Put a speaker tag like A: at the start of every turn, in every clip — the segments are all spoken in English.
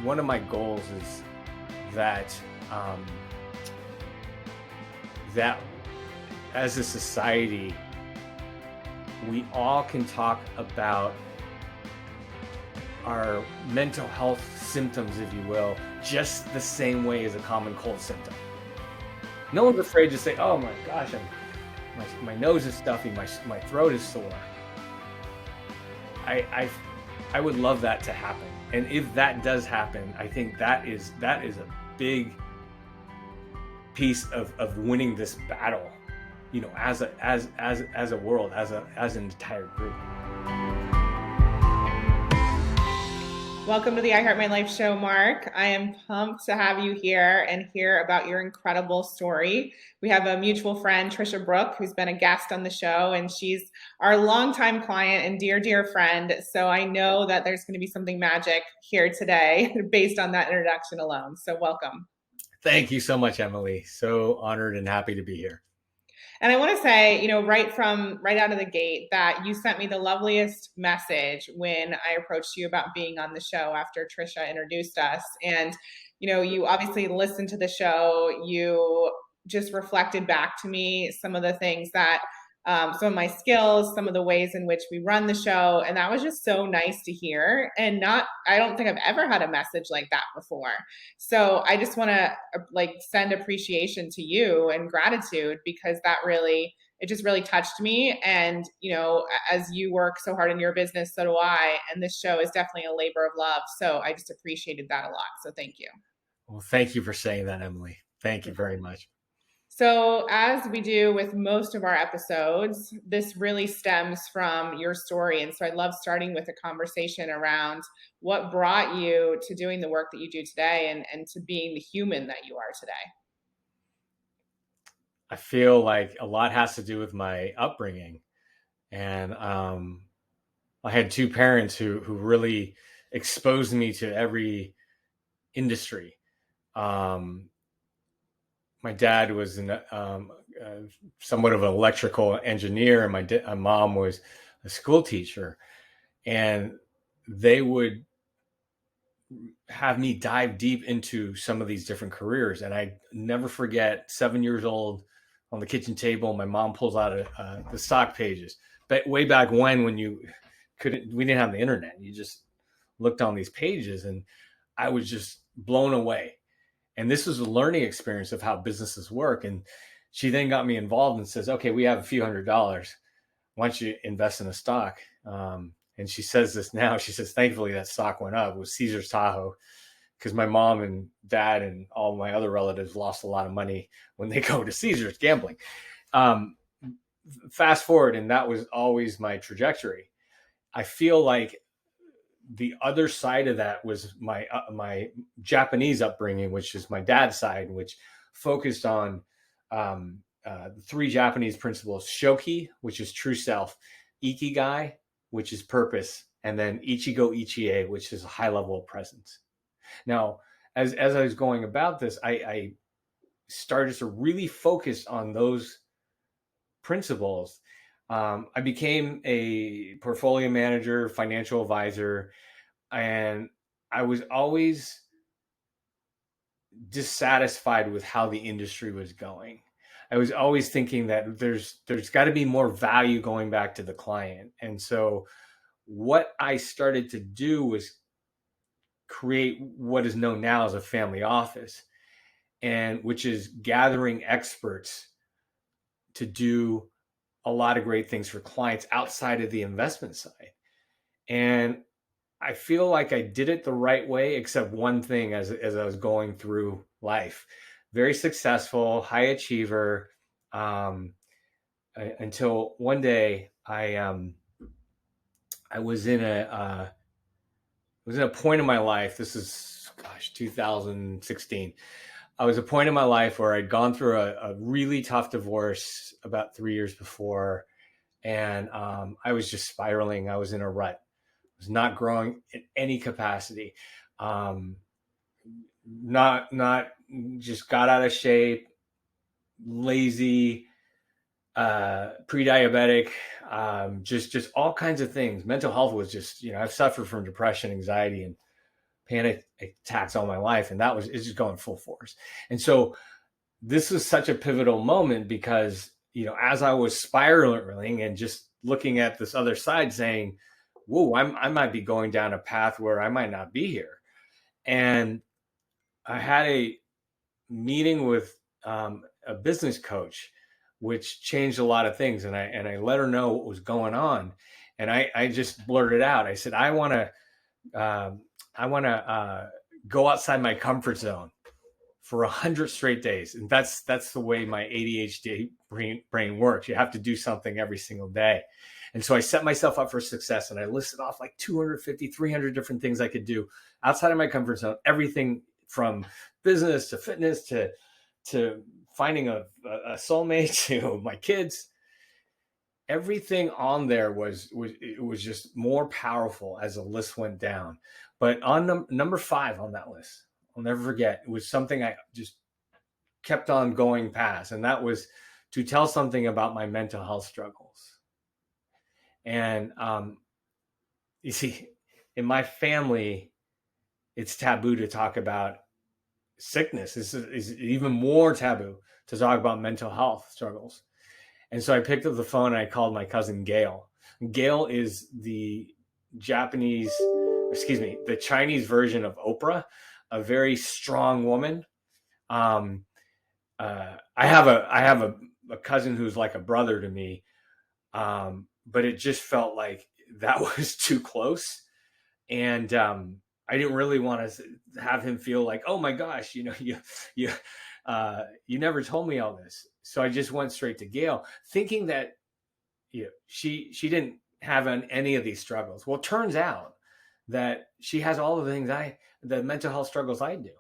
A: one of my goals is that that as a society, we all can talk about our mental health symptoms, if you will, just the same way as a common cold symptom. No one's afraid to say, "Oh my gosh, my nose is stuffy, my throat is sore." I would love that to happen, and if that does happen, I think that is a big piece of winning this battle, as a world, as an entire group.
B: Welcome to the I Heart My Life show, Mark. I am pumped to have you here and hear about your incredible story. We have a mutual friend, Tricia Brouk, who's been a guest on the show, and she's our longtime client and dear, dear friend. So I know that there's going to be something magic here today based on that introduction alone. So welcome.
A: Thank you so much, Emily. So honored and happy to be here.
B: And I want to say, right out of the gate, that you sent me the loveliest message when I approached you about being on the show after Tricia introduced us. And, you obviously listened to the show. You just reflected back to me some of the things that, some of my skills, some of the ways in which we run the show. And that was just so nice to hear. And I don't think I've ever had a message like that before. So I just want to send appreciation to you and gratitude, because it just really touched me. And, as you work so hard in your business, so do I. And this show is definitely a labor of love. So I just appreciated that a lot. So thank you.
A: Well, thank you for saying that, Emily. Thank you very much.
B: So as we do with most of our episodes, this really stems from your story. And so I love starting with a conversation around what brought you to doing the work that you do today and to being the human that you are today.
A: I feel like a lot has to do with my upbringing. And I had two parents who really exposed me to every industry. My dad was somewhat of an electrical engineer, and my mom was a school teacher, and they would have me dive deep into some of these different careers. And I never forget, 7 years old, on the kitchen table, my mom pulls out the stock pages. But way back when we didn't have the internet. You just looked on these pages, and I was just blown away. And this was a learning experience of how businesses work. And she then got me involved and says, "Okay, we have a few $100s. Why don't you invest in a stock?" And she says this now. She says, thankfully, that stock went up. It was Caesar's Tahoe, because my mom and dad and all my other relatives lost a lot of money when they go to Caesar's gambling. Fast forward, and that was always my trajectory. I feel like the other side of that was my Japanese upbringing, which is my dad's side, which focused on three Japanese principles: shoki, which is true self; ikigai, which is purpose; and then ichigo ichie, which is a high level of presence. Now, as I was going about this, I started to really focus on those principles. I became a portfolio manager, financial advisor, and I was always dissatisfied with how the industry was going. I was always thinking that there's got to be more value going back to the client. And so what I started to do was create what is known now as a family office, and which is gathering experts to do a lot of great things for clients outside of the investment side. And I feel like I did it the right way, except one thing as I was going through life. Very successful, high achiever, until one day I was in a point in my life. This is 2016. I was a point in my life where I'd gone through a really tough divorce about 3 years before. And I was just spiraling. I was in a rut. I was not growing in any capacity. Not just got out of shape, lazy, pre-diabetic, just all kinds of things. Mental health was just, I've suffered from depression, anxiety, and panic attacks all my life. And it's just going full force. And so this was such a pivotal moment because, as I was spiraling and just looking at this other side saying, whoa, I might be going down a path where I might not be here. And I had a meeting with a business coach, which changed a lot of things. And I let her know what was going on. And I just blurted out. I said, I want to go outside my comfort zone for 100 straight days. And that's the way my ADHD brain works. You have to do something every single day. And so I set myself up for success, and I listed off like 250, 300 different things I could do outside of my comfort zone, everything from business to fitness to finding a soulmate to my kids. Everything on there was just more powerful as the list went down. But on number 5 on that list, I'll never forget, it was something I just kept on going past. And that was to tell something about my mental health struggles. And you see, in my family, it's taboo to talk about sickness. This is even more taboo to talk about mental health struggles. And so I picked up the phone and I called my cousin Gail. Gail is the Chinese version of Oprah, a very strong woman. I have a cousin who's like a brother to me, but it just felt like that was too close, and I didn't really want to have him feel like, oh my gosh, you never told me all this. So I just went straight to Gail, thinking that she didn't have any of these struggles. Well, it turns out that she has all of the things the mental health struggles I do.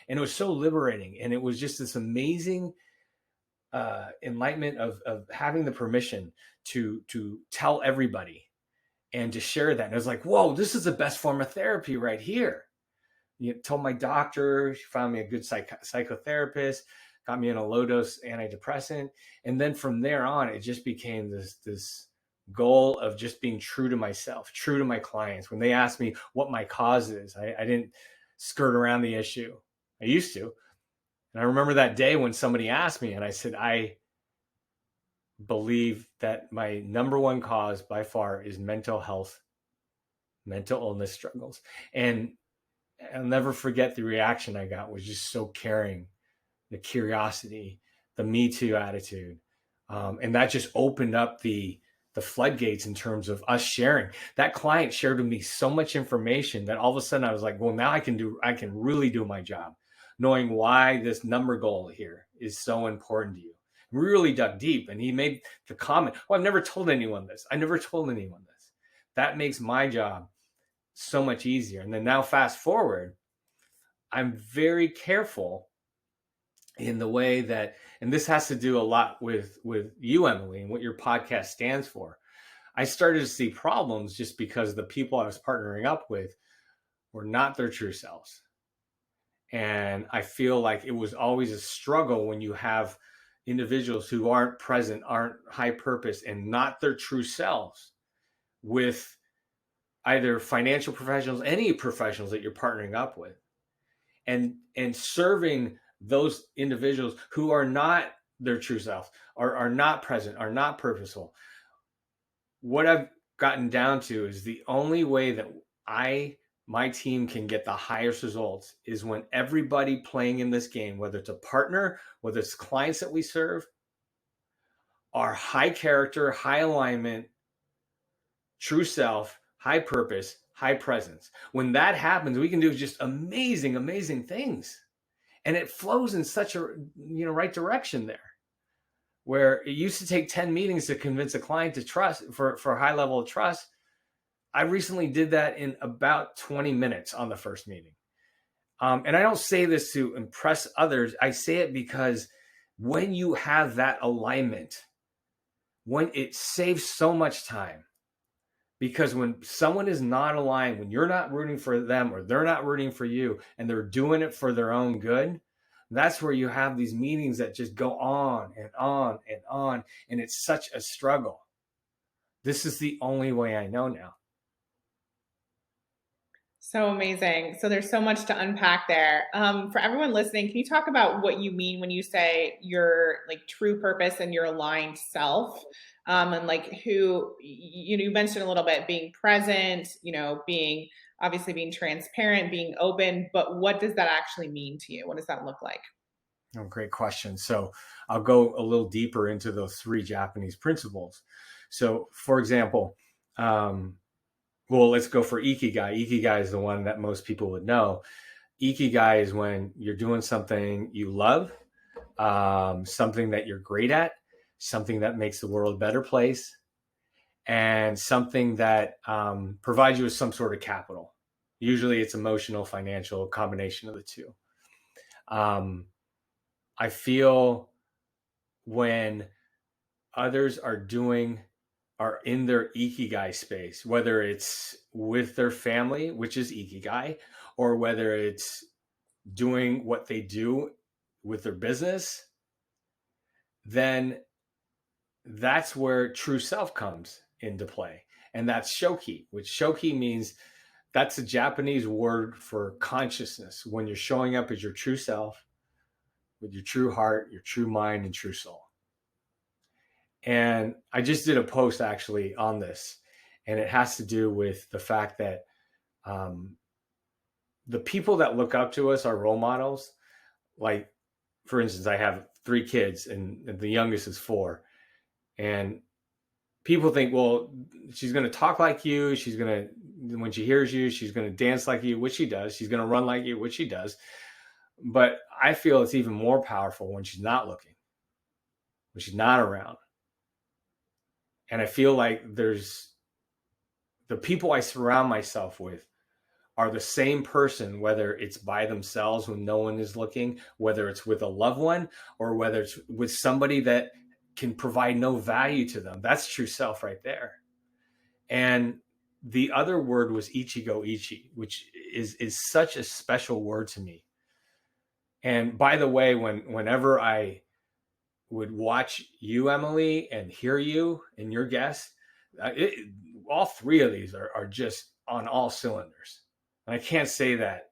A: And it was so liberating. And it was just this amazing enlightenment of having the permission to tell everybody and to share that. And I was like, whoa, this is the best form of therapy right here. Told my doctor, she found me a good psychotherapist, got me in a low dose antidepressant. And then from there on, it just became this goal of just being true to myself, true to my clients. When they asked me what my cause is, I didn't skirt around the issue. I used to. And I remember that day when somebody asked me, and I said, I believe that my number one cause by far is mental health, mental illness struggles. And I'll never forget the reaction I got was just so caring, the curiosity, the Me Too attitude. And that just opened up the floodgates in terms of us sharing. That client shared with me so much information that all of a sudden I was like, well, now I can really do my job, knowing why this number goal here is so important to you. We really dug deep, and he made the comment, well, I've never told anyone this. That makes my job so much easier. And then now fast forward, I'm very careful in the way that, and this has to do a lot with you, Emily, and what your podcast stands for. I started to see problems just because the people I was partnering up with were not their true selves. And I feel like it was always a struggle when you have individuals who aren't present, aren't high purpose, and not their true selves with either financial professionals, any professionals that you're partnering up with, and serving those individuals who are not their true self, are not present, are not purposeful. What I've gotten down to is the only way that my team can get the highest results is when everybody playing in this game, whether it's a partner, whether it's clients that we serve, are high character, high alignment, true self, high purpose, high presence. When that happens, we can do just amazing, amazing things. And it flows in such a right direction there, where it used to take 10 meetings to convince a client to trust for a high level of trust. I recently did that in about 20 minutes on the first meeting. And I don't say this to impress others. I say it because when you have that alignment, when it saves so much time, because when someone is not aligned, when you're not rooting for them or they're not rooting for you and they're doing it for their own good, that's where you have these meetings that just go on and on and on. And it's such a struggle. This is the only way I know now.
B: So amazing. So there's so much to unpack there. For everyone listening, can you talk about what you mean when you say your like true purpose and your aligned self? And like who you mentioned a little bit being present, being obviously being transparent, being open, but what does that actually mean to you? What does that look like?
A: Oh, great question. So I'll go a little deeper into those three Japanese principles. So, for example, well, let's go for Ikigai. Ikigai is the one that most people would know. Ikigai is when you're doing something you love, something that you're great at, something that makes the world a better place, and something that provides you with some sort of capital. Usually it's emotional, financial, combination of the two. I feel when others are in their ikigai space, whether it's with their family, which is ikigai, or whether it's doing what they do with their business, then that's where true self comes into play. And that's shoki, which shoki means that's a Japanese word for consciousness. When you're showing up as your true self with your true heart, your true mind, and true soul. And I just did a post actually on this, and it has to do with the fact that um, the people that look up to us are role models. Like, for instance, I have 3 kids, and the youngest is 4. And people think, well, she's going to talk like you. She's going to, when she hears you, she's going to dance like you, which she does. She's going to run like you, which she does. But I feel it's even more powerful when she's not looking, when she's not around. And I feel like there's the people I surround myself with are the same person, whether it's by themselves when no one is looking, whether it's with a loved one, or whether it's with somebody that can provide no value to them. That's true self right there. And the other word was ichigo ichi, which is such a special word to me. And by the way, whenever I would watch you, Emily, and hear you and your guests, all 3 of these are just on all cylinders. And I can't say that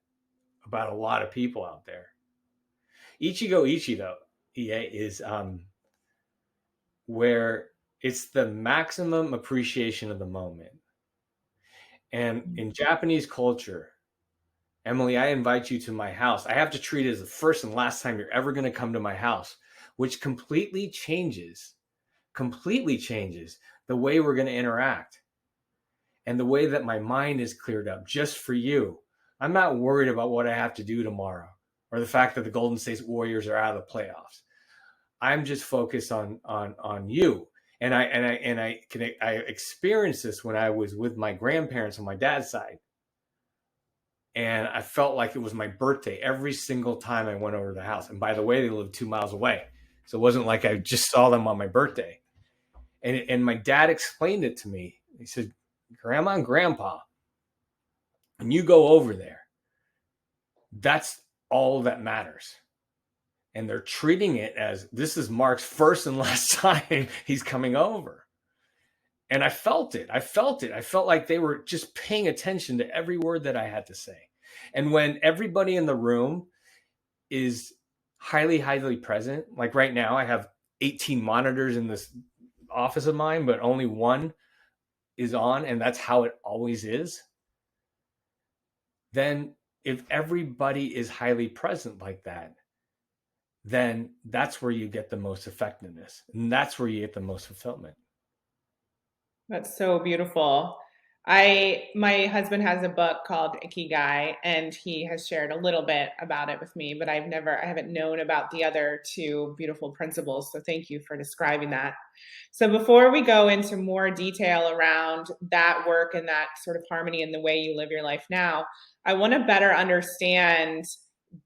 A: about a lot of people out there. Ichigo ichi, though, EA, is where it's the maximum appreciation of the moment. And in Japanese culture, Emily, I invite you to my house. I have to treat it as the first and last time you're ever going to come to my house, which completely changes the way we're going to interact and the way that my mind is cleared up just for you. I'm not worried about what I have to do tomorrow or the fact that the Golden State Warriors are out of the playoffs. I'm just focused on you. And I experienced this when I was with my grandparents on my dad's side. And I felt like it was my birthday every single time I went over to the house. And by the way, they lived 2 miles away. So it wasn't like I just saw them on my birthday. And my dad explained it to me. He said, Grandma and Grandpa, when you go over there, that's all that matters. And they're treating it as this is Mark's first and last time he's coming over. And I felt it. I felt like they were just paying attention to every word that I had to say. And when everybody in the room is highly, highly present, like right now, I have 18 monitors in this office of mine, but only one is on, and that's how it always is. Then if everybody is highly present like that, then that's where you get the most effectiveness, and that's where you get the most fulfillment.
B: That's so beautiful. My husband has a book called Ikigai, and he has shared a little bit about it with me, but I haven't known about the other 2 beautiful principles. So thank you for describing that. So before we go into more detail around that work and that sort of harmony in the way you live your life now, I want to better understand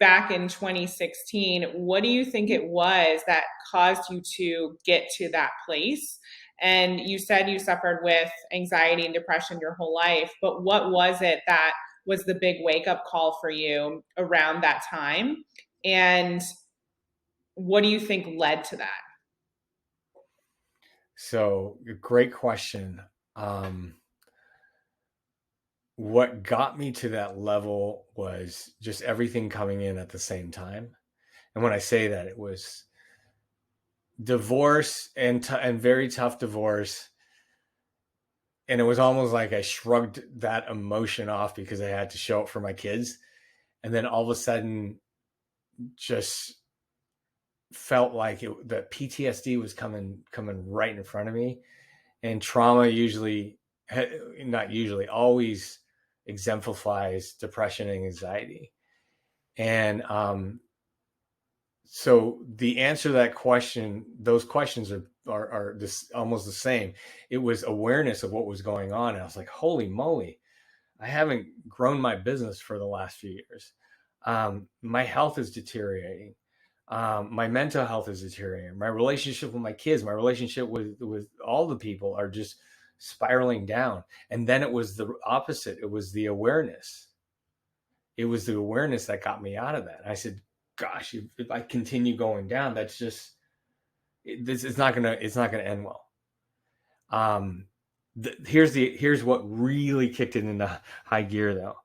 B: back in 2016, what do you think it was that caused you to get to that place? And you said you suffered with anxiety and depression your whole life, but what was it that was the big wake up call for you around that time? And what do you think led to that?
A: So, great question. Um, what got me to that level was just everything coming in at the same time. And when I say that, it was divorce and very tough divorce. And it was almost like I shrugged that emotion off because I had to show up for my kids. And then all of a sudden, just felt like that PTSD was coming right in front of me. And trauma usually, not usually, always exemplifies depression and anxiety. And so the answer to that question, those questions are this almost the same. It was awareness of what was going on. And I was like, holy moly, I haven't grown my business for the last few years. My health is deteriorating. My mental health is deteriorating. My relationship with my kids, my relationship with all the people are just spiraling down. And then it was the opposite. It was the awareness. It was the awareness that got me out of that. I said, gosh, if I continue going down, that's just, this is not gonna, it's not gonna end well. Here's what really kicked it into high gear though.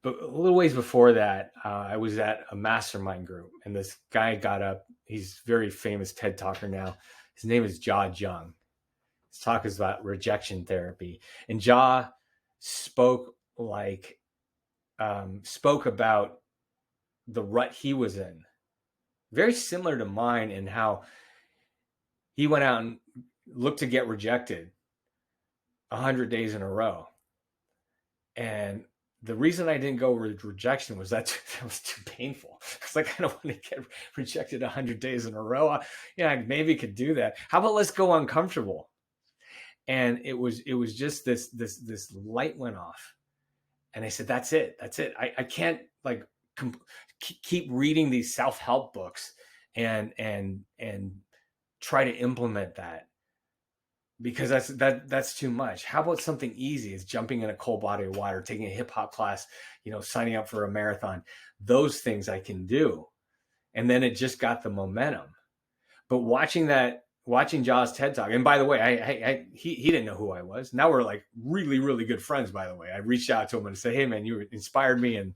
A: But a little ways before that, I was at a mastermind group, and this guy got up. He's a very famous TED talker now. His name is Jia Jung. His talk is about rejection therapy, and Jia spoke spoke about the rut he was in, very similar to mine, in how he went out and looked to get rejected 100 days in a row. And the reason I didn't go with rejection was that was too painful. It's like, I don't want to get rejected 100 days in a row. Yeah, I maybe could do that. How about let's go uncomfortable? And it was just this light went off, and I said, that's it. I can't like keep reading these self-help books and try to implement that, because that's too much. How about something easy, as jumping in a cold body of water, taking a hip hop class, signing up for a marathon? Those things I can do. And then it just got the momentum. But watching Jaws TED talk, and by the way, he didn't know who I was. Now we're like really, really good friends, by the way. I reached out to him and said, hey man, you inspired me. And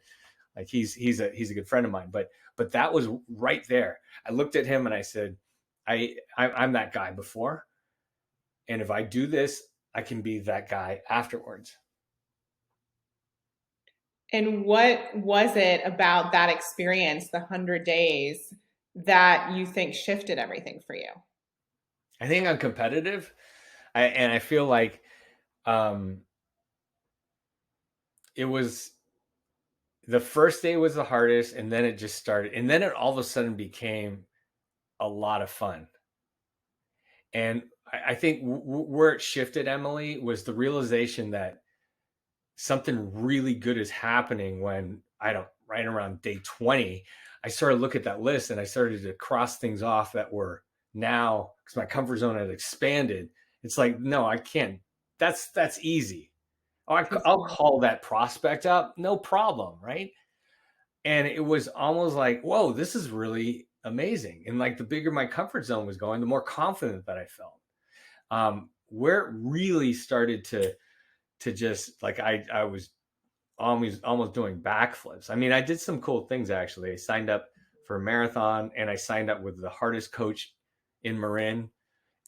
A: like, he's a good friend of mine. But that was right there. I looked at him and I said, I'm that guy before. And if I do this, I can be that guy afterwards.
B: And what was it about that experience, the 100 days, that you think shifted everything for you?
A: I think I'm competitive. And I feel like it was, the first day was the hardest, and then it just started. And then it all of a sudden became a lot of fun. And I think where it shifted, Emily, was the realization that something really good is happening when right around day 20, I started to look at that list and I started to cross things off that were now, because my comfort zone had expanded. It's like, no, I can't. That's easy. I'll call that prospect up, no problem, right? And it was almost like, whoa, this is really amazing. And like, the bigger my comfort zone was going, the more confident that I felt. Where it really started to just like, I was almost doing backflips. I mean, I did some cool things actually. I signed up for a marathon, and I signed up with the hardest coach in Marin.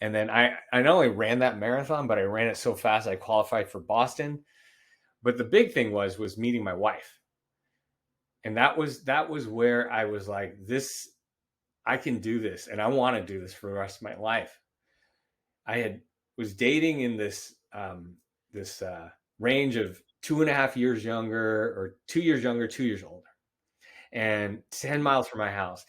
A: And then I not only ran that marathon, but I ran it so fast I qualified for Boston. But the big thing was meeting my wife. And that was where I was like, this, I can do this, and I want to do this for the rest of my life. I was dating in this range of 2.5 years younger, or 2 years younger, 2 years older, and 10 miles from my house.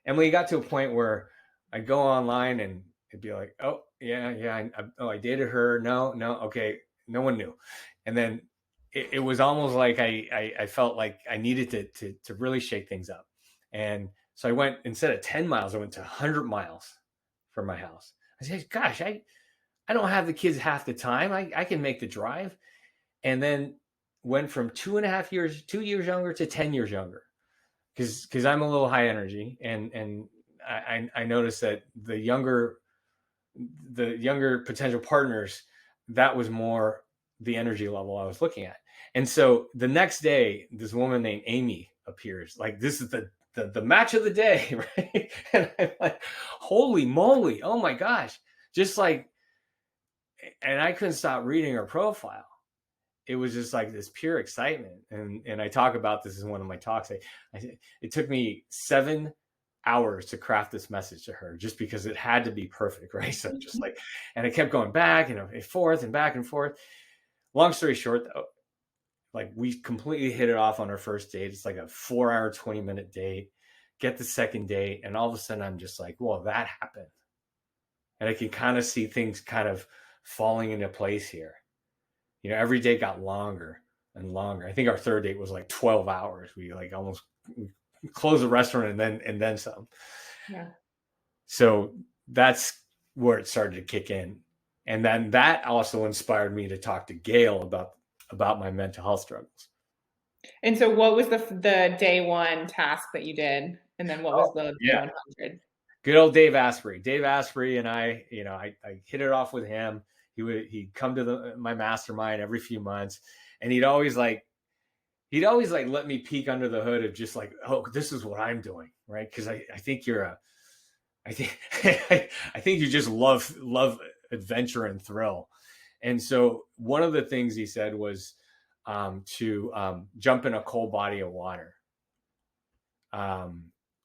A: And we got to a point where I'd go online and it'd be like, oh yeah, I dated her. No, okay, no one knew. And then it was almost like I felt like I needed to really shake things up. And so I went, instead of 10 miles, I went to 100 miles from my house. I said, gosh, I don't have the kids half the time. I can make the drive. And then went from 2.5 years, 2 years younger, to 10 years younger. Because I'm a little high energy, and I noticed that the younger potential partners, that was more the energy level I was looking at. And so the next day, this woman named Amy appears. Like, this is the match of the day, right? And I'm like, holy moly, oh my gosh. Just like, and I couldn't stop reading her profile. It was just like this pure excitement. And I talk about this in one of my talks. It took me 7 hours to craft this message to her just because it had to be perfect, right? So just like, and I kept going back and forth and back and forth. Long story short, though, like, we completely hit it off on our first date. It's like a 4-hour, 20-minute date. Get the second date, and all of a sudden I'm just like, well, that happened. And I can kind of see things kind of falling into place here. You know, every day got longer and longer. I think our third date was like 12 hours. We like almost closed the restaurant and then some.
B: Yeah.
A: So that's where it started to kick in. And then that also inspired me to talk to Gail about my mental health struggles.
B: And so what was the day one task that you did? And then what was the 100?
A: Good old Dave Asprey. Dave Asprey and I, you know, I hit it off with him. He'd come to my mastermind every few months, and he'd always like let me peek under the hood of just like, oh, this is what I'm doing, right? Because I think I think I think you just love adventure and thrill. And so one of the things he said was to jump in a cold body of water,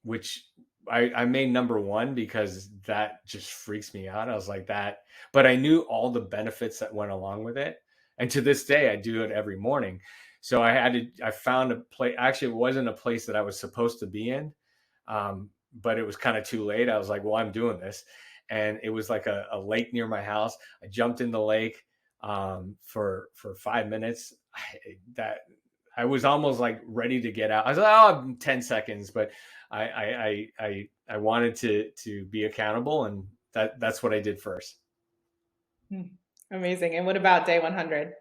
A: which I made number one because that just freaks me out. I was like that, but I knew all the benefits that went along with it. And to this day, I do it every morning. So I found a place. Actually, it wasn't a place that I was supposed to be in. But it was kind of too late. I was like, well, I'm doing this. And it was like a lake near my house. I jumped in the lake for 5 minutes. I was almost like ready to get out. I was like, oh, 10 seconds, but I wanted to be accountable, and that's what I did first.
B: Amazing. And what about day 100?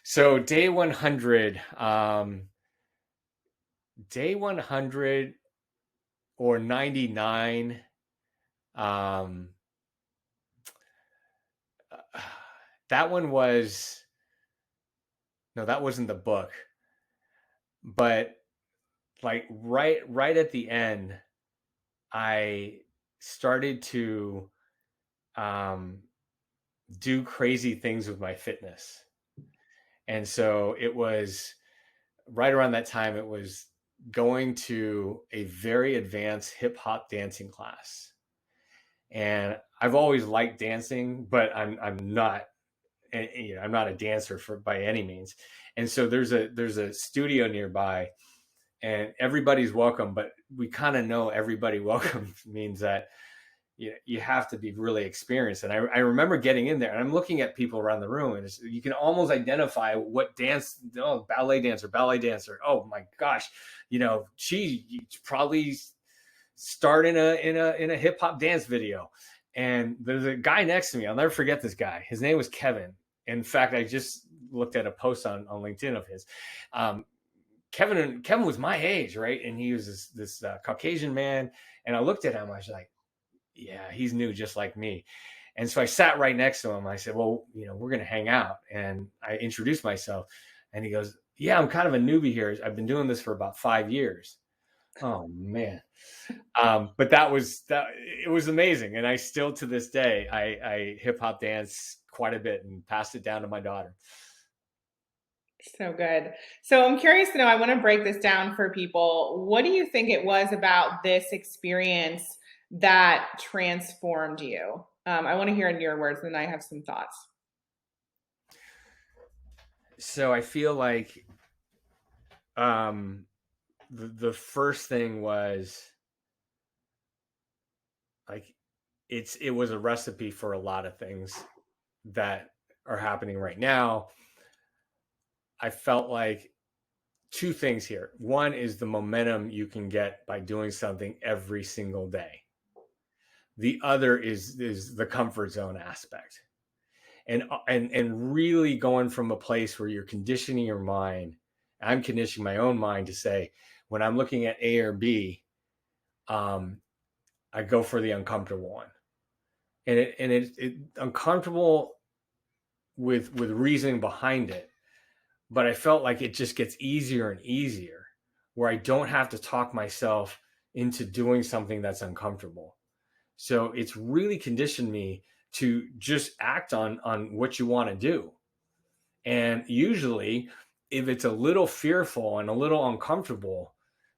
A: So day 100, day 100 or 99, that one was, no, that wasn't the book, but like right at the end, I started to do crazy things with my fitness. And so it was right around that time, it was going to a very advanced hip hop dancing class. And I've always liked dancing, but I'm not, you know, I'm not a dancer by any means. And so there's a studio nearby, and everybody's welcome, but we kind of know everybody welcome means that you have to be really experienced. And I remember getting in there, and I'm looking at people around the room, and you can almost identify what dance. Oh, ballet dancer. Oh my gosh, you know, she probably starred in a hip hop dance video. And there's a guy next to me. I'll never forget this guy. His name was Kevin. In fact, I just looked at a post on LinkedIn of his. Kevin was my age, right? And he was this Caucasian man. And I looked at him. I was like, yeah, he's new just like me. And so I sat right next to him. I said, well, you know, we're going to hang out. And I introduced myself, and he goes, yeah, I'm kind of a newbie here. I've been doing this for about 5 years. Oh man. But it was amazing. And I still, to this day, I hip hop dance quite a bit and passed it down to my daughter.
B: So good. So I'm curious to know, I want to break this down for people. What do you think it was about this experience that transformed you? I want to hear in your words, and then I have some thoughts.
A: So I feel like the first thing was like it was a recipe for a lot of things that are happening right now. I felt like two things here. One is the momentum you can get by doing something every single day. The other is the comfort zone aspect. And really going from a place where you're conditioning your mind. I'm conditioning my own mind to say, when I'm looking at A or B, I go for the uncomfortable one. And it uncomfortable with reasoning behind it, but I felt like it just gets easier and easier, where I don't have to talk myself into doing something that's uncomfortable. So it's really conditioned me to just act on what you want to do. And usually, if it's a little fearful and a little uncomfortable,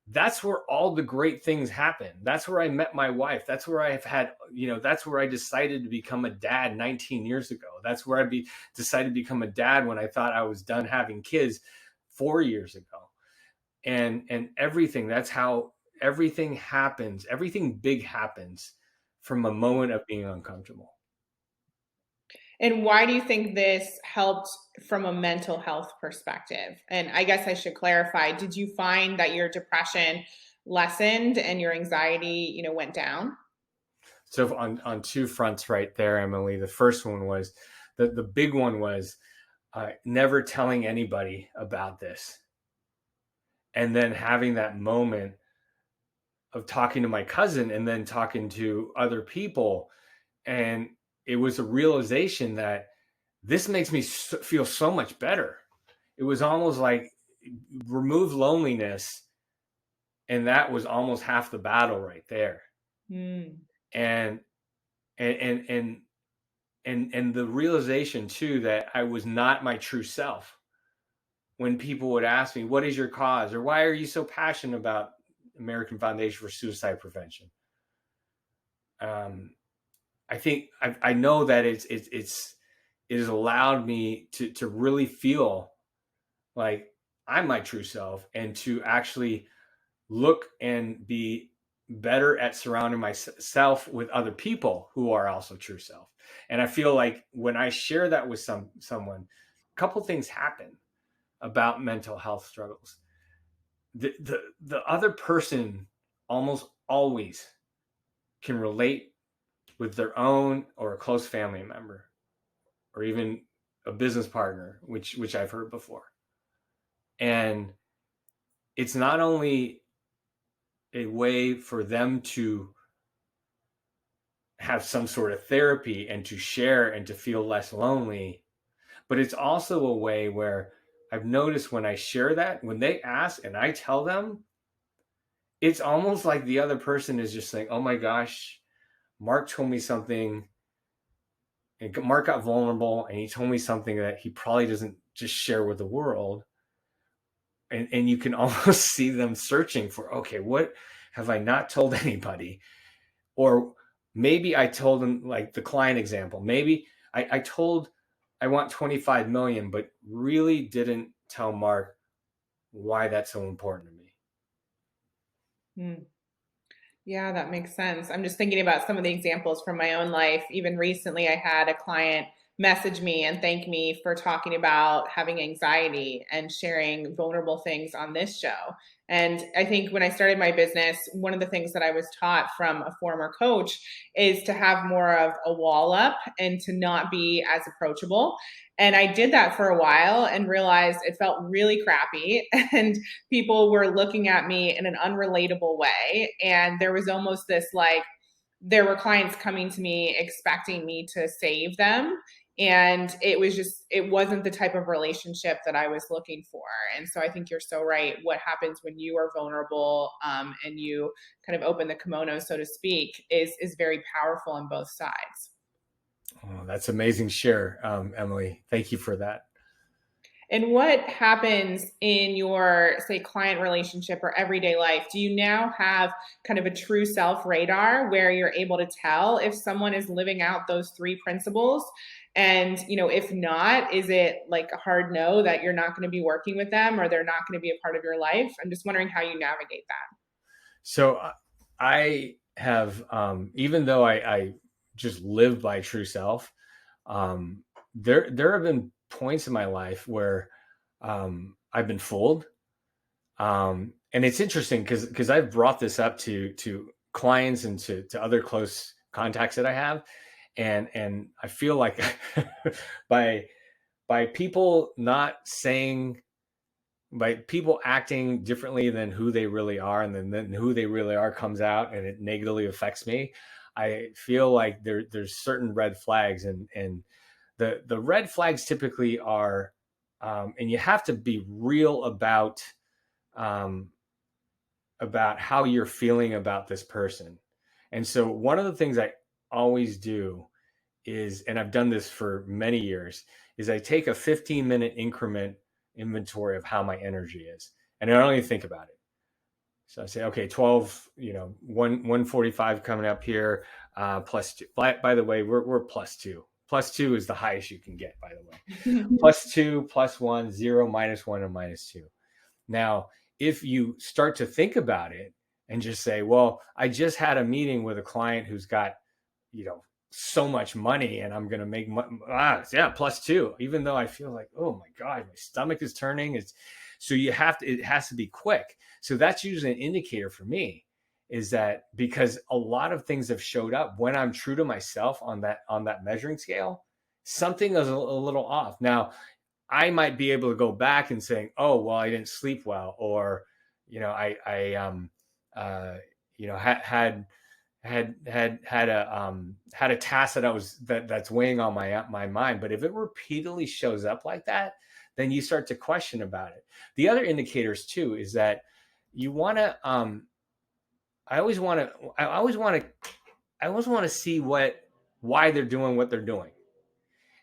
A: that's where all the great things happen. That's where I met my wife. That's where I've had, that's where I decided to become a dad 19 years ago. That's where decided to become a dad when I thought I was done having kids 4 years ago. And everything, that's how everything happens. Everything big happens from a moment of being uncomfortable.
B: And why do you think this helped from a mental health perspective? And I guess I should clarify, did you find that your depression lessened and your anxiety, went down?
A: So on two fronts right there, Emily. The first one was the big one was never telling anybody about this. And then having that moment of talking to my cousin and then talking to other people. And it was a realization that this makes me feel so much better. It was almost like remove loneliness, and that was almost half the battle right there.
B: Mm.
A: And and and the realization too that I was not my true self. When people would ask me, "What is your cause?" or "Why are you so passionate about American Foundation for Suicide Prevention?" I think I know that it has allowed me to really feel like I'm my true self, and to actually look and be better at surrounding myself with other people who are also true self. And I feel like when I share that with someone, a couple things happen about mental health struggles. The other person almost always can relate with their own or a close family member, or even a business partner, which I've heard before. And it's not only a way for them to have some sort of therapy and to share and to feel less lonely, but it's also a way where I've noticed when I share that, when they ask and I tell them, it's almost like the other person is just like, "Oh my gosh, Mark told me something, and Mark got vulnerable, and he told me something that he probably doesn't just share with the world." And you can almost see them searching for, okay, what have I not told anybody? Or maybe I told them, like the client example, maybe I told I want 25 million, but really didn't tell Mark why that's so important to me.
B: Mm. Yeah, that makes sense. I'm just thinking about some of the examples from my own life. Even recently, I had a client message me and thank me for talking about having anxiety and sharing vulnerable things on this show. And I think when I started my business, one of the things that I was taught from a former coach is to have more of a wall up and to not be as approachable. And I did that for a while and realized it felt really crappy. And people were looking at me in an unrelatable way. And there was almost this like, there were clients coming to me expecting me to save them. And it wasn't the type of relationship that I was looking for. And so I think you're so right. What happens when you are vulnerable and you kind of open the kimono, so to speak, is very powerful on both sides.
A: Oh, that's amazing share, Emily. Thank you for that.
B: And what happens in your, say, client relationship or everyday life? Do you now have kind of a true self radar where you're able to tell if someone is living out those three principles? And, if not, is it like a hard no that you're not going to be working with them or they're not going to be a part of your life? I'm just wondering how you navigate that.
A: So I have, even though I just live by true self, there have been points in my life where I've been fooled. And it's interesting because I've brought this up to clients and to other close contacts that I have, and I feel like by people not saying, by people acting differently than who they really are, and then who they really are comes out and it negatively affects me. I feel like there's certain red flags, and The red flags typically are, and you have to be real um, about how you're feeling about this person. And so one of the things I always do is, and I've done this for many years, is I take a 15-minute increment inventory of how my energy is. And I don't even think about it. So I say, okay, 12, 145 coming up here, plus two. By the way, we're plus two. Plus two is the highest you can get, by the way. Plus two, plus one, 0, -1, and -2. Now, if you start to think about it and just say, well, I just had a meeting with a client who's got, so much money, and I'm going to make, +2, even though I feel like, oh my God, my stomach is turning. So it has to be quick. So that's usually an indicator for me, is that because a lot of things have showed up when I'm true to myself on that measuring scale, something is a little off. Now, I might be able to go back and say, oh, well, I didn't sleep well, or, I had a task that's weighing on my mind. But if it repeatedly shows up like that, then you start to question about it. The other indicators too is that you want to. I always want to see why they're doing what they're doing,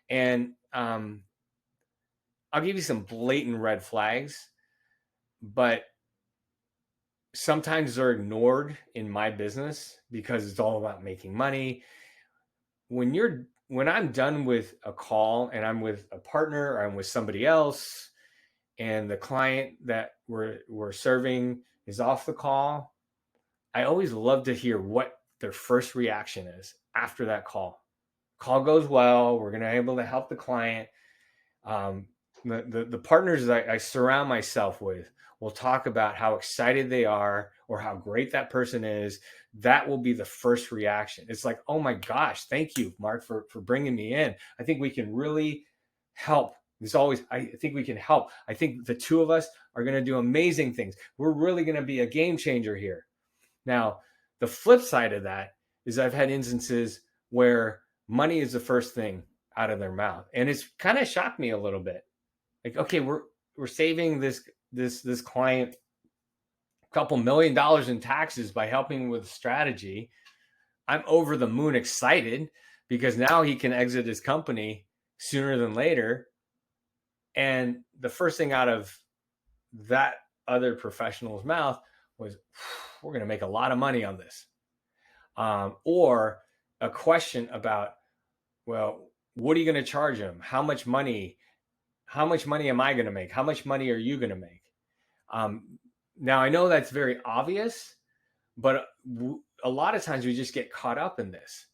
A: and I'll give you some blatant red flags, but sometimes they're ignored in my business because it's all about making money. When I'm done with a call and I'm with a partner or I'm with somebody else, and the client that we're serving is off the call, I always love to hear what their first reaction is after that call. Call goes well. We're going to be able to help the client. The partners that I surround myself with will talk about how excited they are or how great that person is. That will be the first reaction. It's like, oh my gosh, thank you, Mark, for bringing me in. I think we can really help. I think we can help. I think the two of us are going to do amazing things. We're really going to be a game changer here. Now, the flip side of that is I've had instances where money is the first thing out of their mouth. And it's kind of shocked me a little bit. Like, okay, we're saving this client a couple $1 million in taxes by helping with strategy. I'm over the moon excited because now he can exit his company sooner than later. And the first thing out of that other professional's mouth was, we're going to make a lot of money on this. Or a question about, well, what are you going to charge him? How much money am I going to make? How much money are you going to make? Now, I know that's very obvious, but a lot of times we just get caught up in this.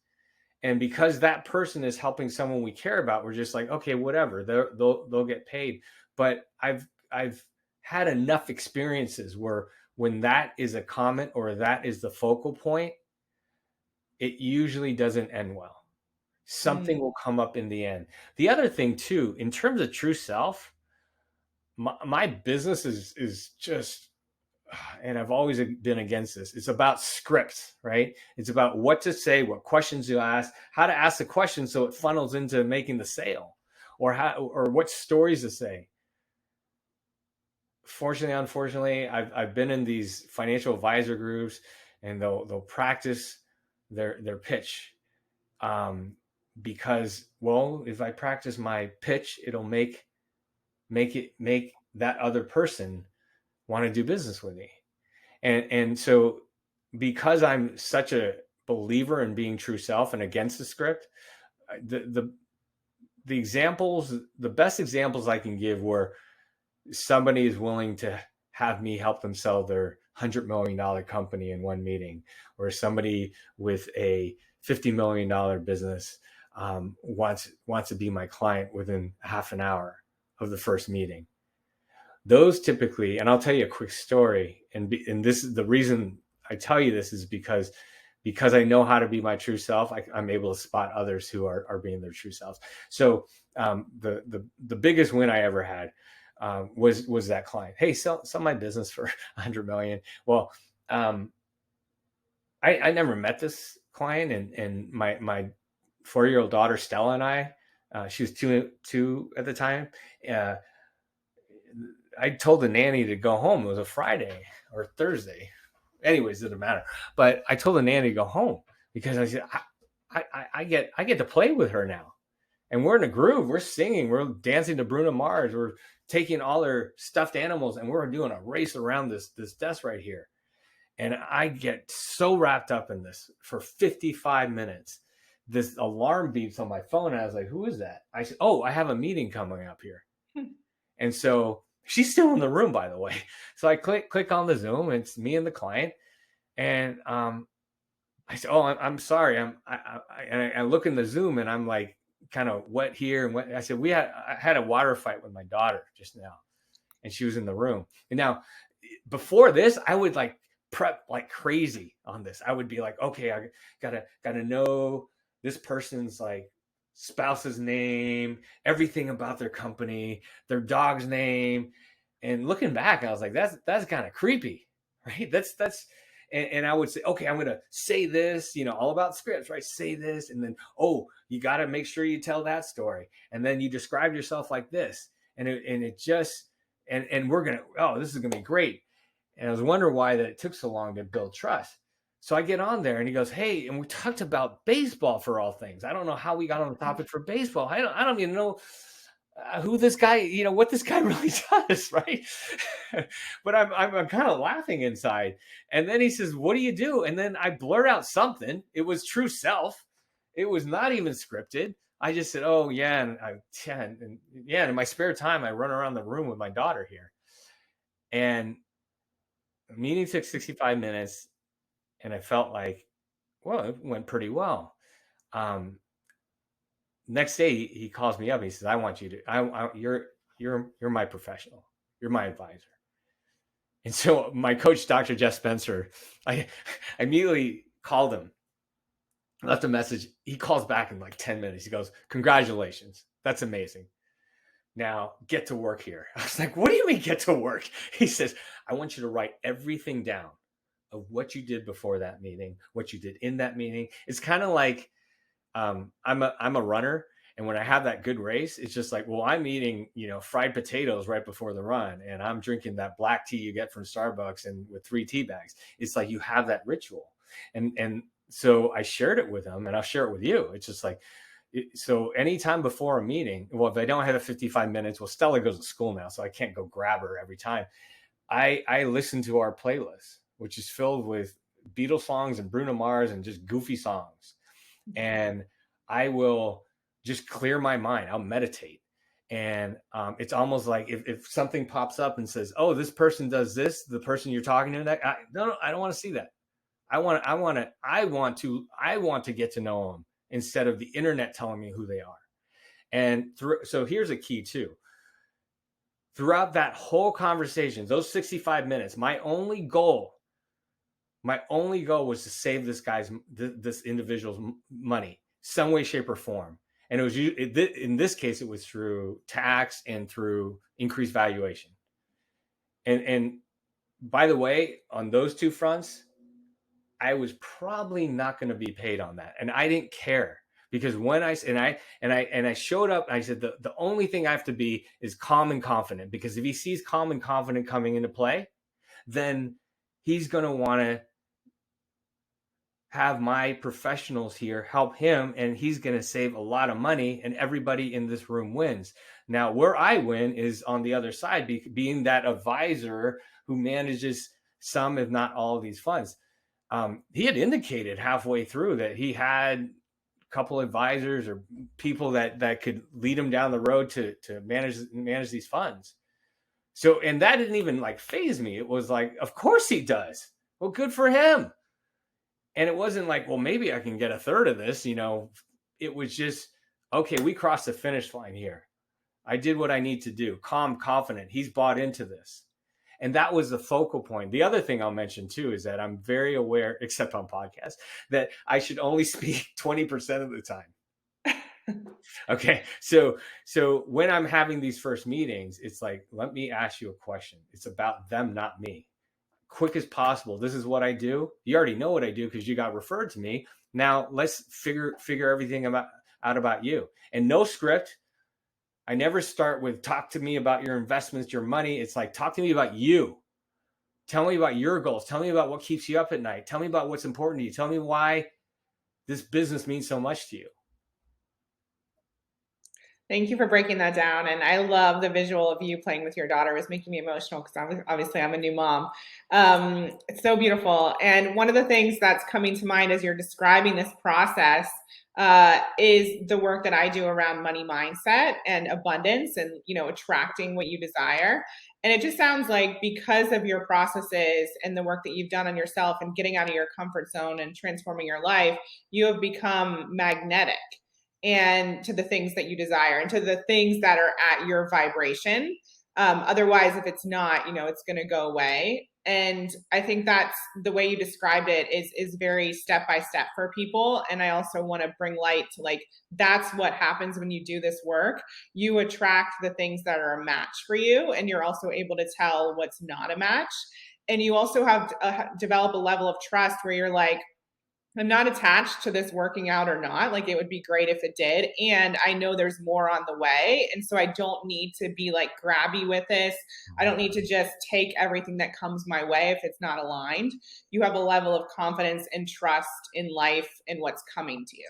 A: And because that person is helping someone we care about, we're just like, okay, whatever, they'll get paid. But I've had enough experiences where when that is a comment or that is the focal point, it usually doesn't end well. Something will come up in the end. The other thing too, in terms of true self, my business is just, and I've always been against this. It's about scripts, right? It's about what to say, what questions to ask, how to ask the question so it funnels into making the sale, or what stories to say. Fortunately, unfortunately, I've been in these financial advisor groups, and they'll practice their pitch, because, well, if I practice my pitch, it'll make that other person want to do business with me. And so, because I'm such a believer in being true self and against the script, the examples, the best examples I can give where somebody is willing to have me help them sell their $100 million company in one meeting, or somebody with a $50 million business wants to be my client within half an hour of the first meeting. Those typically, and I'll tell you a quick story, and this is the reason I tell you this, is because I know how to be my true self. I'm able to spot others who are being their true selves. So the biggest win I ever had was that client. Hey, sell my business for $100 million. Well, I never met this client, and my 4-year-old daughter Stella and I She was two at the time. Uh, I told the nanny to go home. It was a Friday or Thursday. Anyways, it doesn't matter. But I told the nanny to go home because I said, I get to play with her now. And we're in a groove. We're singing. We're dancing to Bruno Mars. We're taking all their stuffed animals and we're doing a race around this desk right here. And I get so wrapped up in this for 55 minutes. This alarm beeps on my phone. And I was like, who is that? I said, oh, I have a meeting coming up here. And so she's still in the room, by the way. So I click on the Zoom. And it's me and the client. And I said, oh, I'm sorry. I look in the Zoom and I'm like, kind of wet here. And what I said, I had a water fight with my daughter just now. And she was in the room. And now, before this, I would like prep like crazy on this. I would be like, okay, I gotta know this person's like spouse's name, everything about their company, their dog's name. And looking back, I was like, that's kind of creepy, right? And I would say, okay, I'm gonna say this, all about scripts, right? Say this, and then you got to make sure you tell that story, and then you describe yourself like this, and it just and we're gonna this is gonna be great. And I was wondering why that it took so long to build trust. So I get on there and he goes, hey, and we talked about baseball for all things. I don't know how we got on the topic for baseball. I don't even know who this guy, what this guy really does, right? But I'm kind of laughing inside. And then he says, what do you do? And then I blurt out something. It was true self. It was not even scripted. I just said, oh yeah, and in my spare time, I run around the room with my daughter here. And the meeting took 65 minutes, and I felt like, well, it went pretty well. Next day, he calls me up. And he says, "I want you to. You're my professional. You're my advisor." And so my coach, Dr. Jeff Spencer, I immediately called him, left a message. He calls back in like 10 minutes. He goes, "Congratulations. That's amazing. Now get to work here." I was like, "What do you mean get to work?" He says, "I want you to write everything down of what you did before that meeting, what you did in that meeting." It's kind of like I'm a runner, and when I have that good race, it's just like, well, I'm eating fried potatoes right before the run, and I'm drinking that black tea you get from Starbucks and with 3 tea bags. It's like you have that ritual, and so I shared it with him, and I'll share it with you. It's just like, so anytime before a meeting, well, if I don't have the 55 minutes, well, Stella goes to school now, so I can't go grab her every time. I listen to our playlist, which is filled with Beatles songs and Bruno Mars and just goofy songs. And I will just clear my mind. I'll meditate. And it's almost like if something pops up and says, oh, this person does this, the person you're talking to, I don't want to see that. I want to get to know them instead of the internet telling me who they are. And so here's a key too. Throughout that whole conversation, those 65 minutes, my only goal was to save this individual's money, some way, shape, or form. And in this case, it was through tax and through increased valuation. And by the way, on those two fronts, I was probably not going to be paid on that, and I didn't care, because when I showed up, I said the only thing I have to be is calm and confident, because if he sees calm and confident coming into play, then he's going to want to have my professionals here help him, and he's going to save a lot of money, and everybody in this room wins. Now, where I win is on the other side, being that advisor who manages some, if not all, of these funds. He had indicated halfway through that he had a couple advisors or people that could lead him down the road to manage these funds. So, and that didn't even like faze me. It was like, of course he does. Well, good for him. And it wasn't like, well, maybe I can get a third of this. It was just, okay, we crossed the finish line here. I did what I need to do. Calm, confident. He's bought into this. And that was the focal point. The other thing I'll mention too is that I'm very aware, except on podcasts, that I should only speak 20% of the time. Okay. So when I'm having these first meetings, it's like, let me ask you a question. It's about them, not me. Quick as possible. This is what I do. You already know what I do because you got referred to me. Now let's figure everything out about you. And no script. I never start with talk to me about your investments, your money. It's like, talk to me about you. Tell me about your goals. Tell me about what keeps you up at night. Tell me about what's important to you. Tell me why this business means so much to you.
B: Thank you for breaking that down. And I love the visual of you playing with your daughter. It was making me emotional because obviously I'm a new mom. It's so beautiful. And one of the things that's coming to mind as you're describing this process is the work that I do around money mindset and abundance and, attracting what you desire. And it just sounds like because of your processes and the work that you've done on yourself and getting out of your comfort zone and transforming your life, you have become magnetic and to the things that you desire and to the things that are at your vibration. Otherwise, if it's not, it's going to go away. And I think that's the way you described it is very step by step for people. And I also want to bring light to that's what happens when you do this work. You attract the things that are a match for you, and you're also able to tell what's not a match. And you also have develop a level of trust where you're like, I'm not attached to this working out or not. Like, it would be great if it did. And I know there's more on the way. And so I don't need to be grabby with this. I don't need to just take everything that comes my way if it's not aligned. You have a level of confidence and trust in life and what's coming to you.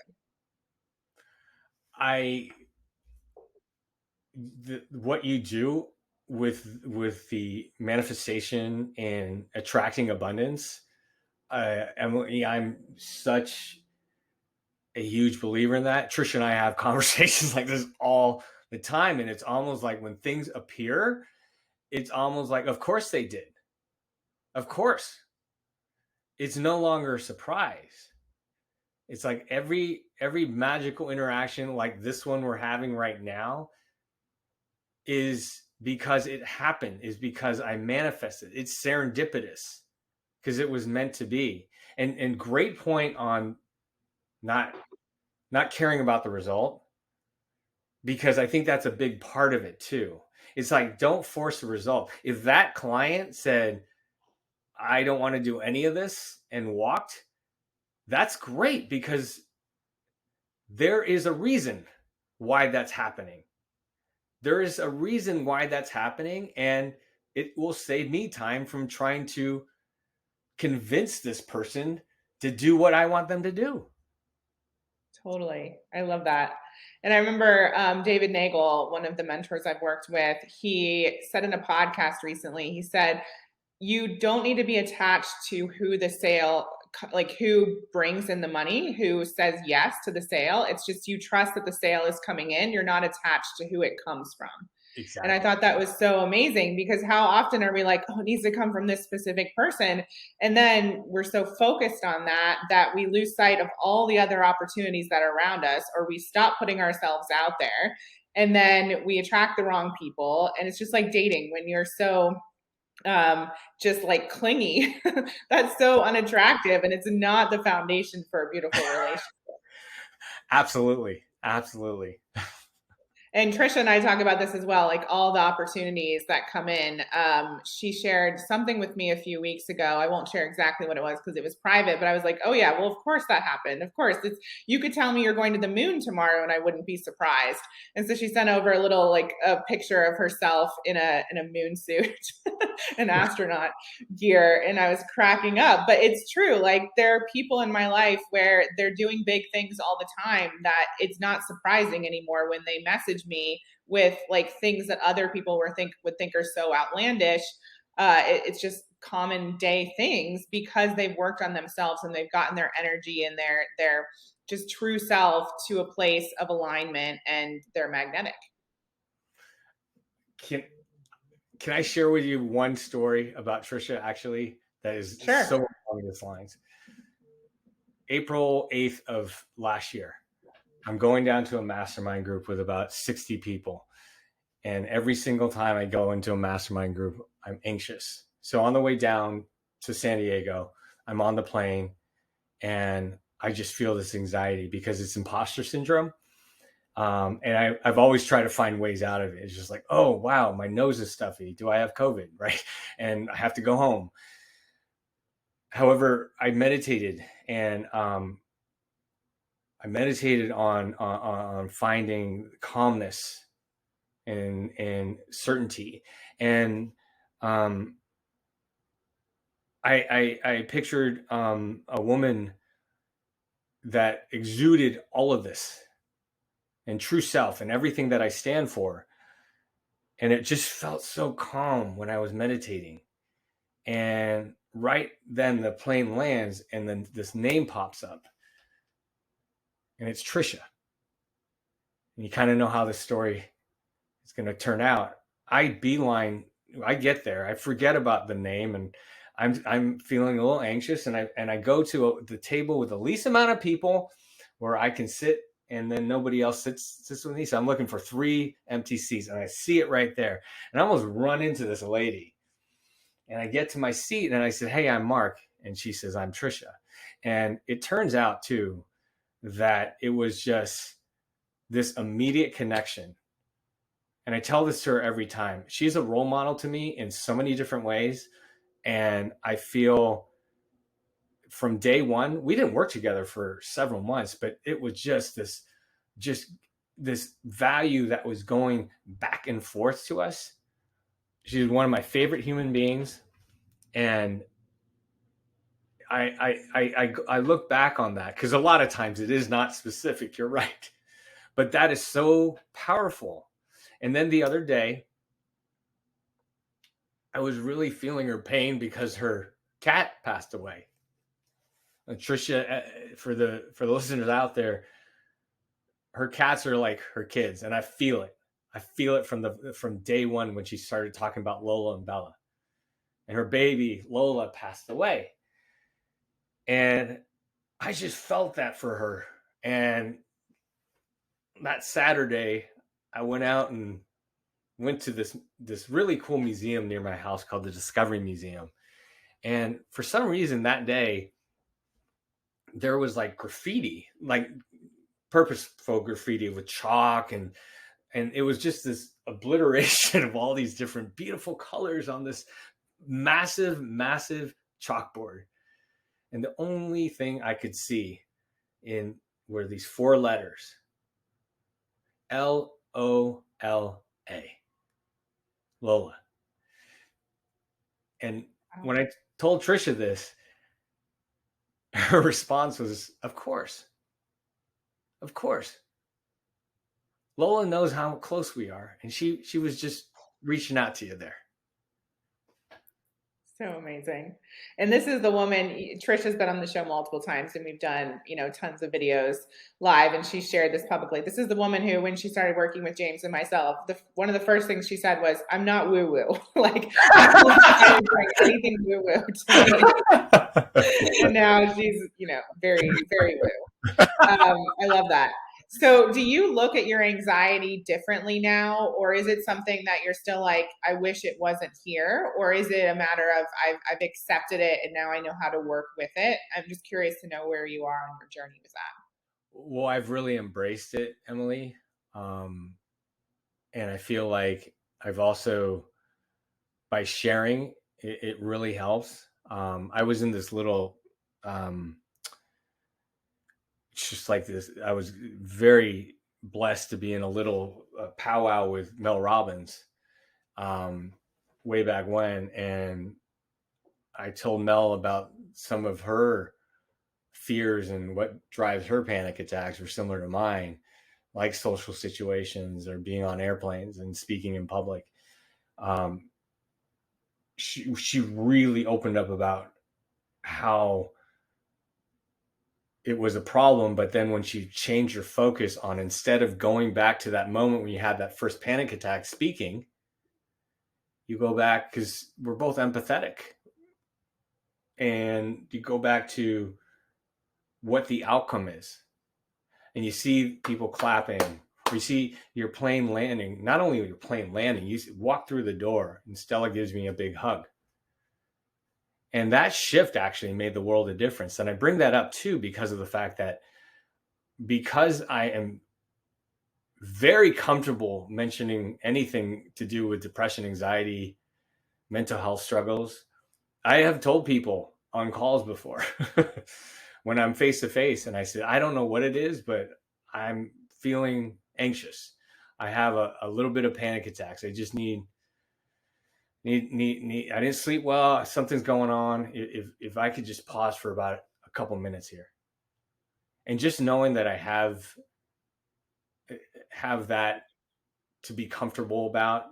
A: What you do with the manifestation and attracting abundance, Emily, I'm such a huge believer in that. Tricia and I have conversations like this all the time. And it's almost like when things appear, it's almost like, of course they did. Of course. It's no longer a surprise. It's like every magical interaction like this one we're having right now is because it happened, is because I manifested. It's serendipitous because it was meant to be. And great point on not caring about the result, because I think that's a big part of it too. It's like, don't force the result. If that client said, I don't want to do any of this and walked, that's great, because there is a reason why that's happening. There is a reason why that's happening, and it will save me time from trying to convince this person to do what I want them to do.
B: Totally. I love that. And I remember David Nagel, one of the mentors I've worked with, he said in a podcast recently, he said, you don't need to be attached to who the sale, who brings in the money, who says yes to the sale. It's just you trust that the sale is coming in. You're not attached to who it comes from. Exactly. And I thought that was so amazing, because how often are we like, oh, it needs to come from this specific person? And then we're so focused on that we lose sight of all the other opportunities that are around us, or we stop putting ourselves out there, and then we attract the wrong people. And it's just like dating, when you're so just clingy, that's so unattractive, and it's not the foundation for a beautiful relationship.
A: Absolutely.
B: And Tricia and I talk about this as well, all the opportunities that come in. She shared something with me a few weeks ago. I won't share exactly what it was because it was private, but I was like, oh yeah, well, of course that happened. Of course, you could tell me you're going to the moon tomorrow and I wouldn't be surprised. And so she sent over a little, a picture of herself in a moon suit, an astronaut gear. And I was cracking up, but it's true. There are people in my life where they're doing big things all the time that it's not surprising anymore when they message me with things that other people would think are so outlandish. It's just common day things, because they've worked on themselves and they've gotten their energy and their just true self to a place of alignment, and they're magnetic.
A: Can I share with you one story about Tricia, actually, that is
B: Sure.
A: so along these lines? April 8th of last year, I'm going down to a mastermind group with about 60 people. And every single time I go into a mastermind group, I'm anxious. So on the way down to San Diego, I'm on the plane and I just feel this anxiety because it's imposter syndrome. And I've always tried to find ways out of it. It's just like, oh, wow, my nose is stuffy. Do I have COVID? Right. And I have to go home. However, I meditated and I meditated on finding calmness and certainty. And I pictured a woman that exuded all of this and true self and everything that I stand for. And it just felt so calm when I was meditating. And right then the plane lands and then this name pops up. And it's Tricia. And you kind of know how the story is going to turn out. I get there. I forget about the name, and I'm feeling a little anxious, and I go to the table with the least amount of people where I can sit, and then nobody else sits with me. So I'm looking for 3 empty seats, and I see it right there, and I almost run into this lady, and I get to my seat, and I said, "Hey, I'm Mark," and she says, "I'm Tricia," and it turns out too that it was just this immediate connection. And I tell this to her every time. She's a role model to me in so many different ways. And I feel from day one, we didn't work together for several months, but it was just this value that was going back and forth to us. She was one of my favorite human beings. And I look back on that because a lot of times it is not specific. You're right. But that is so powerful. And then the other day, I was really feeling her pain because her cat passed away. And Tricia, for the listeners out there, her cats are like her kids, and I feel it. I feel it from day one when she started talking about Lola and Bella, and her baby Lola passed away, and I just felt that for her. And that Saturday, I went out and went to this really cool museum near my house called the Discovery Museum. And for some reason that day, there was like graffiti, like purposeful graffiti with chalk, and it was just this obliteration of all these different beautiful colors on this massive chalkboard. And the only thing I could see in were these 4 letters: Lola. Lola. And when I told Tricia this, her response was, of course. Lola knows how close we are. And she was just reaching out to you there.
B: So amazing. And this is the woman, Tricia's been on the show multiple times, and we've done, tons of videos live, and she shared this publicly. This is the woman who, when she started working with James and myself, one of the first things she said was, "I'm not woo-woo." Like, I didn't bring anything woo-woo to me. And now she's, very, very woo. I love that. So do you look at your anxiety differently now, or is it something that you're still like, I wish it wasn't here? Or is it a matter of I've accepted it and now I know how to work with it? I'm just curious to know where you are on your journey with that.
A: Well, I've really embraced it, Emily. And I feel like I've also, by sharing, it really helps. I was in this little, just like this, I was very blessed to be in a little powwow with Mel Robbins way back when. And I told Mel about some of her fears, and what drives her panic attacks were similar to mine, like social situations or being on airplanes and speaking in public. She really opened up about how it was a problem, but then when she changed her focus on, instead of going back to that moment when you had that first panic attack speaking, you go back, because we're both empathetic, and you go back to what the outcome is, and you see people clapping, or you see your plane landing. Not only your plane landing, you walk through the door and Stella gives me a big hug. And that shift actually made the world a difference. And I bring that up too because of the fact that, because I am very comfortable mentioning anything to do with depression, anxiety, mental health struggles, I have told people on calls before when I'm face to face and I said, I don't know what it is, but I'm feeling anxious. I have a little bit of panic attacks. I just need. I didn't sleep well. Something's going on. If I could just pause for about a couple minutes here, and just knowing that I have that to be comfortable about,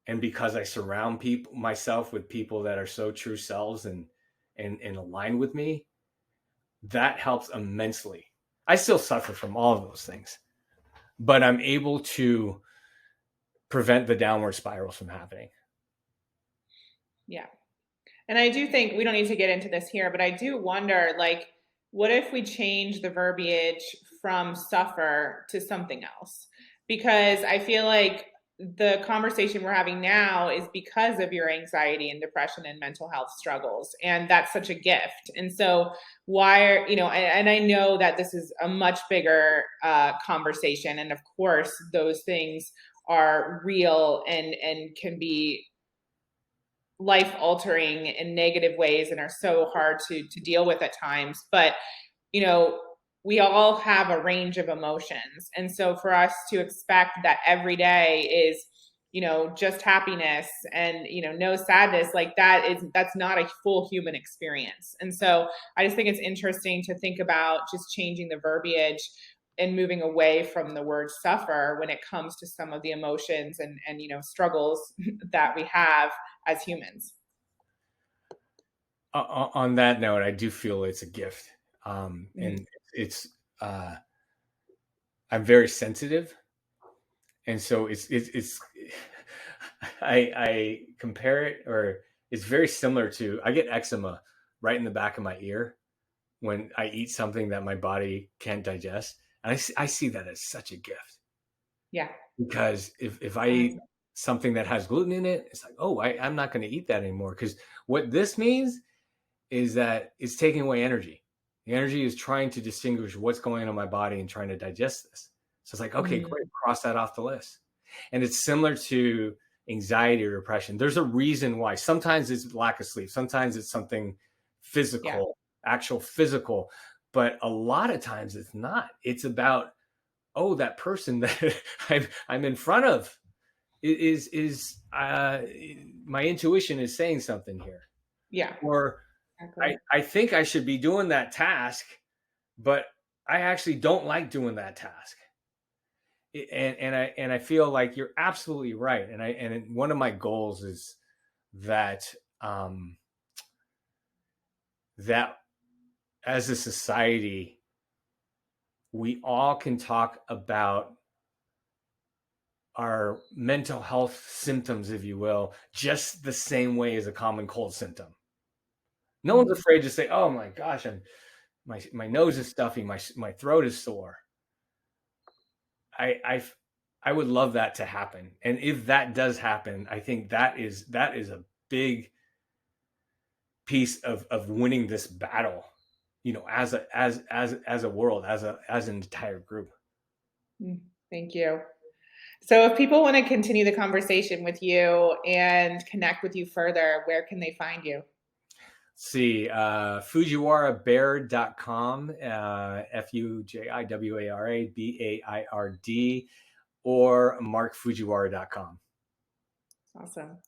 A: and because I surround myself with people that are so true selves and aligned with me, that helps immensely. I still suffer from all of those things, but I'm able to prevent the downward spirals from happening.
B: Yeah. And I do think we don't need to get into this here, but I do wonder, like, what if we change the verbiage from suffer to something else? Because I feel like the conversation we're having now is because of your anxiety and depression and mental health struggles. And that's such a gift. And so, why are, and I know that this is a much bigger conversation. And of course, those things are real and can be life altering in negative ways and are so hard to deal with at times. But, we all have a range of emotions. And so for us to expect that every day is, just happiness and, no sadness, like that's not a full human experience. And so I just think it's interesting to think about just changing the verbiage and moving away from the word suffer when it comes to some of the emotions and struggles that we have as humans.
A: On that note, I do feel it's a gift, and it's I'm very sensitive, and so it's I compare it, or it's very similar to, I get eczema right in the back of my ear when I eat something that my body can't digest, and I see that as such a gift.
B: Yeah.
A: Because if I eat something that has gluten in it, it's like, oh, I'm not going to eat that anymore. Because what this means is that it's taking away energy. The energy is trying to distinguish what's going on in my body and trying to digest this. So it's like, okay, great, cross that off the list. And it's similar to anxiety or depression. There's a reason why. Sometimes it's lack of sleep. Sometimes it's something physical, actual physical. But a lot of times it's not. It's about, oh, that person that I'm in front of is my intuition is saying something here.
B: Yeah.
A: Or exactly. I think I should be doing that task, but I actually don't like doing that task. And I feel like you're absolutely right. And one of my goals is that that as a society, we all can talk about our mental health symptoms, if you will, just the same way as a common cold symptom. No one's afraid to say, "Oh my gosh, my nose is stuffy, my throat is sore." I would love that to happen, and if that does happen, I think that is a big piece of winning this battle, as a world, as an entire group.
B: Thank you. So if people want to continue the conversation with you and connect with you further, where can they find you?
A: See, fujiwarabaird.com, FUJIWARABAIRD, or markfujiwara.com.
B: Awesome.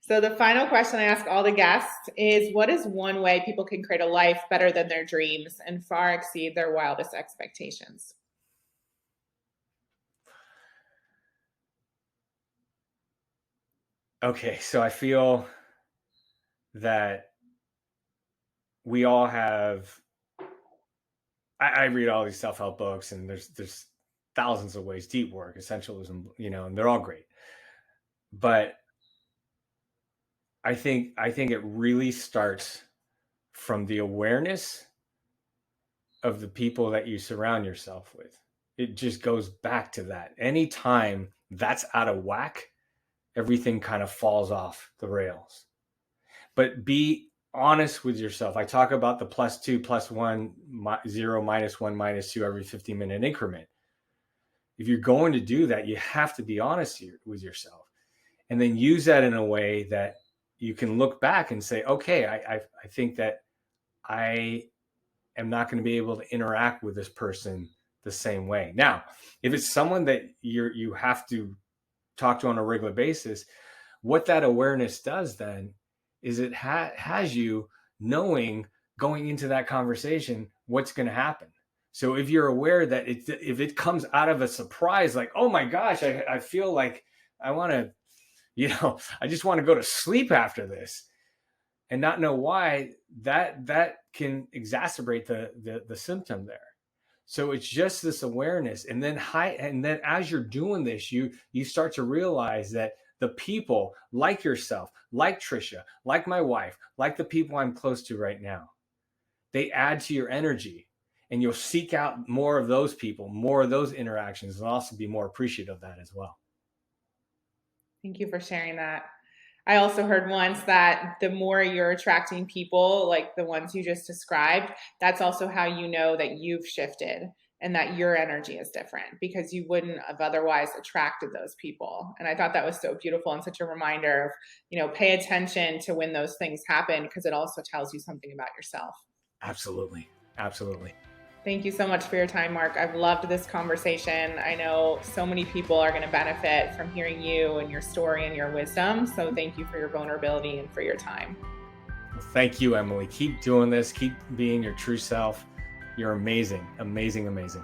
B: So the final question I ask all the guests is, what is one way people can create a life better than their dreams and far exceed their wildest expectations?
A: Okay, so I feel that we all have, I read all these self-help books, and there's thousands of ways, deep work, essentialism, and they're all great. But I think it really starts from the awareness of the people that you surround yourself with. It just goes back to that. Anytime that's out of whack, everything kind of falls off the rails. But be honest with yourself. I talk about the +2, +1, 0, -1, -2 every 15-minute increment. If you're going to do that, you have to be honest with yourself, and then use that in a way that you can look back and say, okay, I think that I am not going to be able to interact with this person the same way. Now, if it's someone that you have to talk to on a regular basis, what that awareness does then is it has you knowing going into that conversation what's going to happen. So if you're aware that if it comes out of a surprise, like, oh my gosh, I feel like I want to, I just want to go to sleep after this, and not know why, that can exacerbate the symptom there. So it's just this awareness. And then as you're doing this, you start to realize that the people like yourself, like Tricia, like my wife, like the people I'm close to right now, they add to your energy, and you'll seek out more of those people, more of those interactions, and also be more appreciative of that as well.
B: Thank you for sharing that. I also heard once that the more you're attracting people like the ones you just described, that's also how you know that you've shifted and that your energy is different, because you wouldn't have otherwise attracted those people. And I thought that was so beautiful and such a reminder of, pay attention to when those things happen, because it also tells you something about yourself.
A: Absolutely. Absolutely.
B: Thank you so much for your time, Mark. I've loved this conversation. I know so many people are going to benefit from hearing you and your story and your wisdom. So thank you for your vulnerability and for your time.
A: Well, thank you, Emily. Keep doing this. Keep being your true self. You're amazing, amazing, amazing.